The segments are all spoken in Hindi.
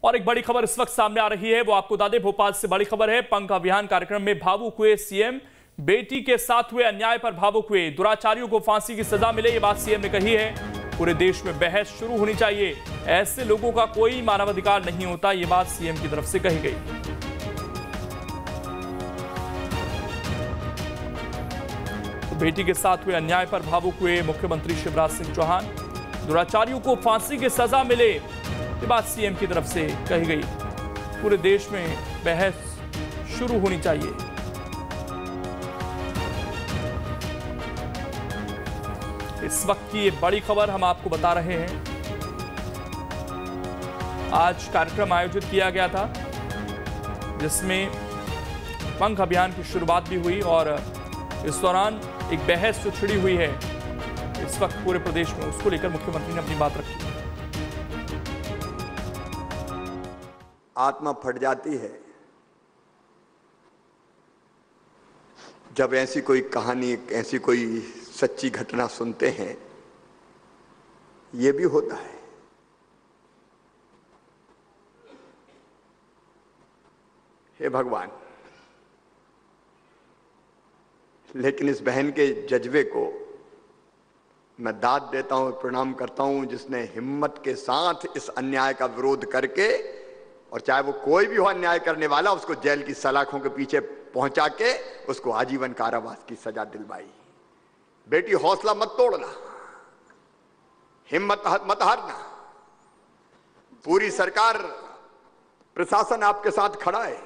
और एक बड़ी खबर इस वक्त सामने आ रही है, वो आपको बता दें, भोपाल से बड़ी खबर है। पंख अभियान कार्यक्रम में भावुक हुए सीएम, बेटी के साथ हुए अन्याय पर भावुक हुए, दुराचारियों को फांसी की सजा मिले, ये बात सीएम ने कही है। पूरे देश में बहस शुरू होनी चाहिए, ऐसे लोगों का कोई मानवाधिकार नहीं होता, ये बात सीएम की तरफ से कही गई। तो बेटी के साथ हुए अन्याय पर भावुक हुए मुख्यमंत्री शिवराज सिंह चौहान, दुराचारियों को फांसी की सजा मिले, ये बात सीएम की तरफ से कही गई। पूरे देश में बहस शुरू होनी चाहिए। इस वक्त की ये बड़ी खबर हम आपको बता रहे हैं। आज कार्यक्रम आयोजित किया गया था जिसमें पंख अभियान की शुरुआत भी हुई और इस दौरान एक बहस जो छिड़ी हुई है इस वक्त पूरे प्रदेश में, उसको लेकर मुख्यमंत्री ने अपनी बात रखी। आत्मा फट जाती है जब ऐसी कोई कहानी, ऐसी कोई सच्ची घटना सुनते हैं। यह भी होता है। हे भगवान, लेकिन इस बहन के जज्बे को मैं दाद देता हूं, प्रणाम करता हूं, जिसने हिम्मत के साथ इस अन्याय का विरोध करके, और चाहे वो कोई भी हो अन्याय करने वाला, उसको जेल की सलाखों के पीछे पहुंचा के उसको आजीवन कारावास की सजा दिलवाई। बेटी, हौसला मत तोड़ना, हिम्मत मत हारना। पूरी सरकार, प्रशासन आपके साथ खड़ा है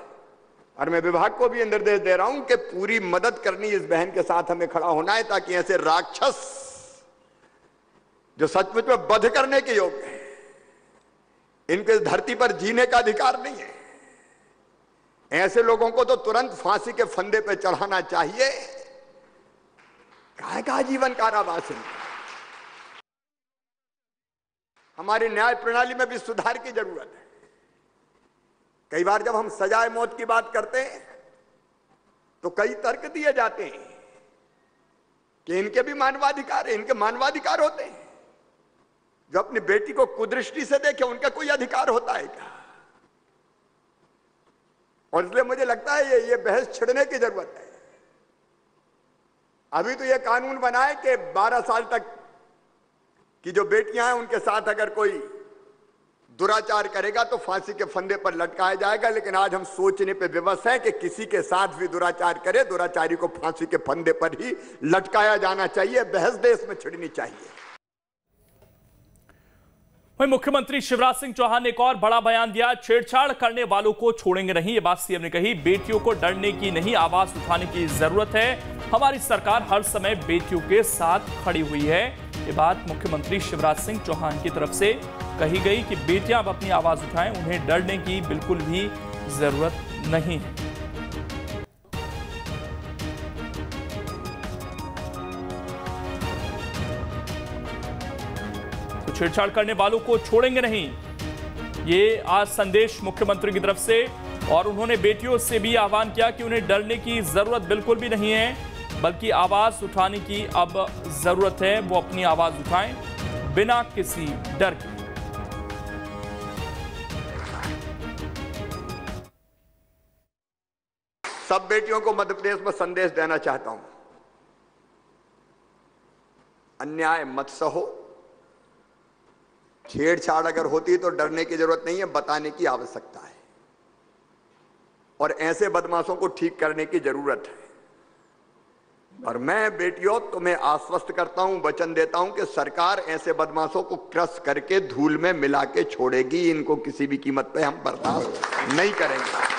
और मैं विभाग को भी निर्देश दे रहा हूं कि पूरी मदद करनी, इस बहन के साथ हमें खड़ा होना है, ताकि ऐसे राक्षस जो सचमुच में वध करने के योग्य है, इनके धरती पर जीने का अधिकार नहीं है। ऐसे लोगों को तो तुरंत फांसी के फंदे पर चढ़ाना चाहिए। काहे का जीवन कारावास है। हमारी न्याय प्रणाली में भी सुधार की जरूरत है। कई बार जब हम सजाए मौत की बात करते हैं तो कई तर्क दिए जाते हैं कि इनके भी मानवाधिकार है, इनके मानवाधिकार होते हैं। जो अपनी बेटी को कुदृष्टि से देखे, उनका कोई अधिकार होता है क्या? और इसलिए मुझे लगता है ये बहस छिड़ने की जरूरत है। अभी तो ये कानून बना है कि 12 साल तक की जो बेटियां हैं उनके साथ अगर कोई दुराचार करेगा तो फांसी के फंदे पर लटकाया जाएगा। लेकिन आज हम सोचने पे विवश हैं कि किसी के साथ भी दुराचार करे, दुराचारी को फांसी के फंदे पर ही लटकाया जाना चाहिए। बहस देश में छिड़नी चाहिए। वहीं मुख्यमंत्री शिवराज सिंह चौहान ने एक और बड़ा बयान दिया। छेड़छाड़ करने वालों को छोड़ेंगे नहीं, ये बात सीएम ने कही। बेटियों को डरने की नहीं, आवाज उठाने की जरूरत है। हमारी सरकार हर समय बेटियों के साथ खड़ी हुई है, ये बात मुख्यमंत्री शिवराज सिंह चौहान की तरफ से कही गई कि बेटियां अब अपनी आवाज उठाएं, उन्हें डरने की बिल्कुल भी जरूरत नहीं है। तो छेड़छाड़ करने वालों को छोड़ेंगे नहीं, ये आज संदेश मुख्यमंत्री की तरफ से। और उन्होंने बेटियों से भी आह्वान किया कि उन्हें डरने की जरूरत बिल्कुल भी नहीं है, बल्कि आवाज उठाने की अब जरूरत है। वो अपनी आवाज उठाएं बिना किसी डर के। सब बेटियों को मध्य प्रदेश में संदेश देना चाहता हूं, अन्याय मत सहो। छेड़छाड़ अगर होती तो डरने की जरूरत नहीं है, बताने की आवश्यकता है। और ऐसे बदमाशों को ठीक करने की जरूरत है। और मैं बेटियों तुम्हें आश्वस्त करता हूं, वचन देता हूं कि सरकार ऐसे बदमाशों को क्रश करके धूल में मिला के छोड़ेगी। इनको किसी भी कीमत पे हम बर्दाश्त नहीं करेंगे।